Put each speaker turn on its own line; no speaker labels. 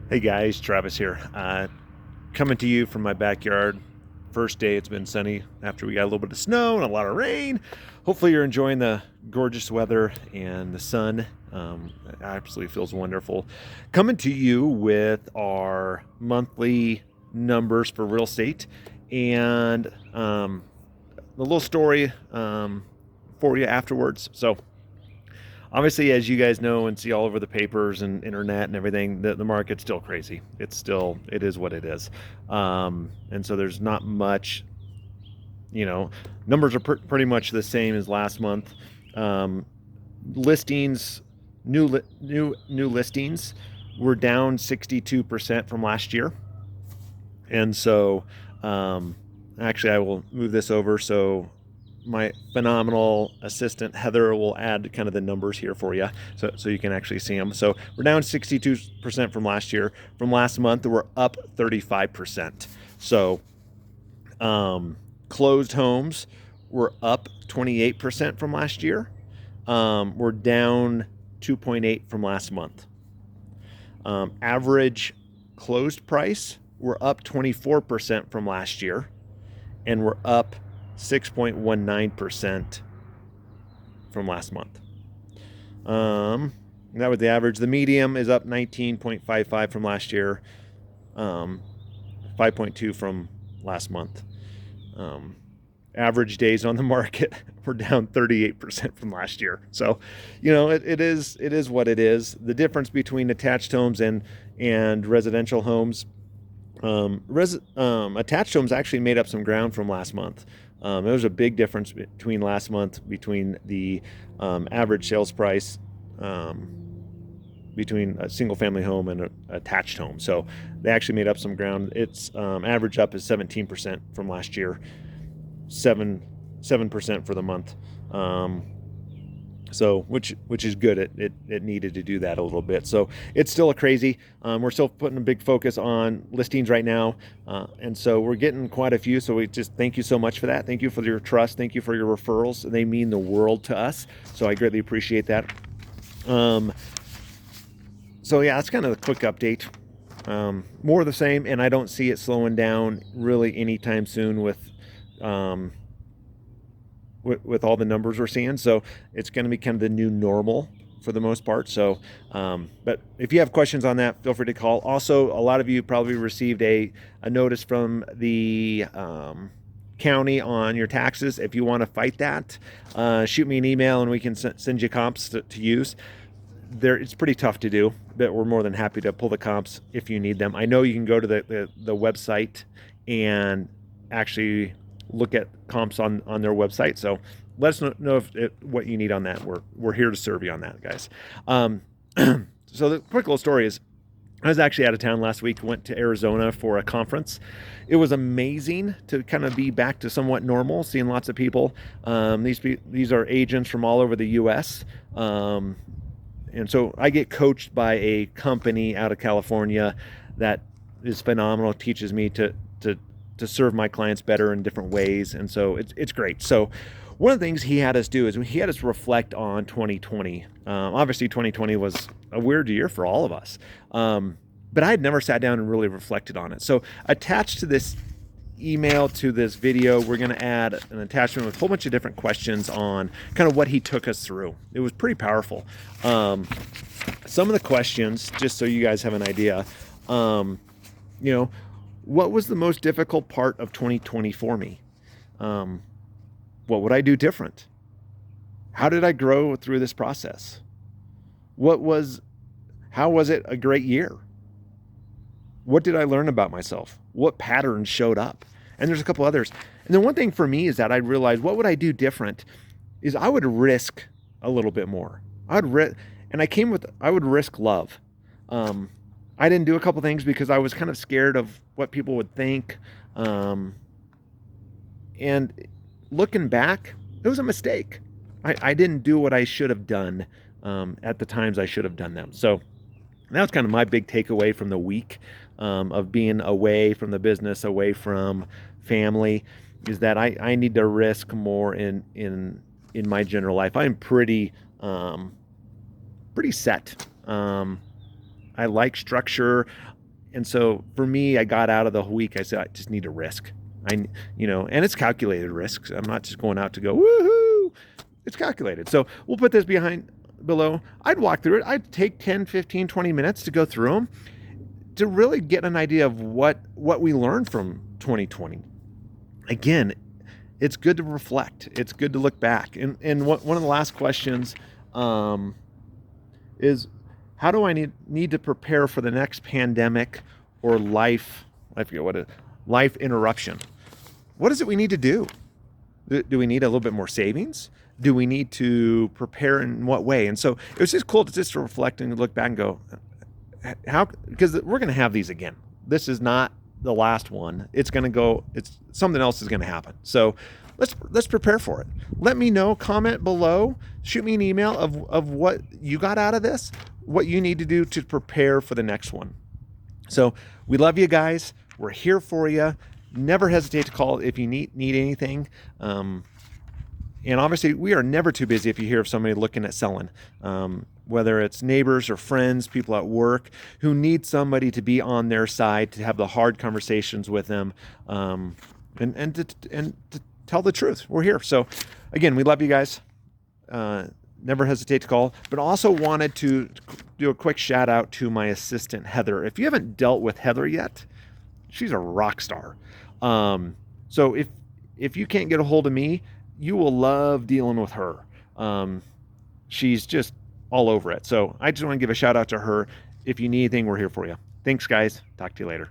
Hey guys, Travis here. Coming to you from my backyard. First day it's been sunny after we got a little bit of snow and a lot of rain. Hopefully you're enjoying the gorgeous weather and the sun. It absolutely feels wonderful. Coming to you with our monthly numbers for real estate and a little story for you afterwards. So obviously, as you guys know and see all over the papers and internet and everything, the market's still crazy. It is what it is. And so there's not much, you know, numbers are pretty much the same as last month. Um, listings, new listings were down 62% from last year. And so, actually, I will move this over so my phenomenal assistant Heather will add kind of the numbers here for you so you can actually see them. So we're down 62% from last year. From last month, we're up 35%. So closed homes were up 28% from last year. We're down 2.8 from last month. Average closed price, we're up 24% from last year, and we're up 6.19% from last month. That was the average. The medium is up 19.55 from last year, 5.2 from last month. Average days on the market were down 38% from last year. So, it is what it is. The difference between attached homes and residential homes. Attached homes actually made up some ground from last month. There was a big difference between last month between the average sales price between a single family home and an attached home. So they actually made up some ground. Its average up is 17% from last year, 7% for the month. So which is good. It needed to do that a little bit. So it's still a crazy. We're still putting a big focus on listings right now, and so we're getting quite a few. So we just thank you so much for that. Thank you for your trust. Thank you for your referrals. They mean the world to us. So I greatly appreciate that. So yeah, that's kind of a quick update. More of the same, and I don't see it slowing down really anytime soon with all the numbers we're seeing. So it's going to be kind of the new normal for the most part. So, but if you have questions on that, feel free to call. Also, a lot of you probably received a notice from the county on your taxes. If you want to fight that, shoot me an email and we can send you comps to use. It's pretty tough to do, but we're more than happy to pull the comps if you need them. I know you can go to the website and actually look at comps on their website. So let us know what you need on that. We're here to serve you on that, guys. So the quick little story is, I was actually out of town last week, went to Arizona for a conference. It was amazing to kind of be back to somewhat normal, seeing lots of people. These are agents from all over the U.S. And so I get coached by a company out of California that is phenomenal, teaches me to serve my clients better in different ways. And so it's great. So one of the things he had us do is he had us reflect on 2020. Obviously 2020 was a weird year for all of us. But I had never sat down and really reflected on it. So attached to this email, to this video, we're going to add an attachment with a whole bunch of different questions on kind of what he took us through. It was pretty powerful. Some of the questions, just so you guys have an idea, what was the most difficult part of 2020 for me? What would I do different? How did I grow through this process? How was it a great year? What did I learn about myself? What patterns showed up? And there's a couple others. And then one thing for me is that I realized what would I do different is I would risk a little bit more. I would risk love. I didn't do a couple things because I was kind of scared of what people would think. And looking back, it was a mistake. I didn't do what I should have done at the times I should have done them. So that was kind of my big takeaway from the week of being away from the business, away from family, is that I need to risk more in my general life. I'm pretty set. I like structure. And so for me, I got out of the week. I said, I just need a risk. And it's calculated risks. I'm not just going out to go, woohoo. It's calculated. So we'll put this below. I'd walk through it. I'd take 10, 15, 20 minutes to go through them to really get an idea of what we learned from 2020. Again, it's good to reflect. It's good to look back. And one of the last questions is, how do I need to prepare for the next pandemic or I forget what it, life interruption? What is it we need to do? Do we need a little bit more savings? Do we need to prepare in what way? And so it was just cool to just reflect and look back and go, how, because we're going to have these again. This is not the last one. It's going to go, it's something else is going to happen. So let's prepare for it. Let me know, comment below, shoot me an email of what you got out of this, what you need to do to prepare for the next one. So we love you guys. We're here for you. Never hesitate to call if you need anything. And obviously, we are never too busy if you hear of somebody looking at selling, whether it's neighbors or friends, people at work who need somebody to be on their side, to have the hard conversations with them, and to tell the truth. We're here. So again, we love you guys. Never hesitate to call, but also wanted to do a quick shout out to my assistant, Heather. If you haven't dealt with Heather yet, she's a rock star. So if you can't get a hold of me, you will love dealing with her. She's just all over it. So I just want to give a shout out to her. If you need anything, we're here for you. Thanks, guys. Talk to you later.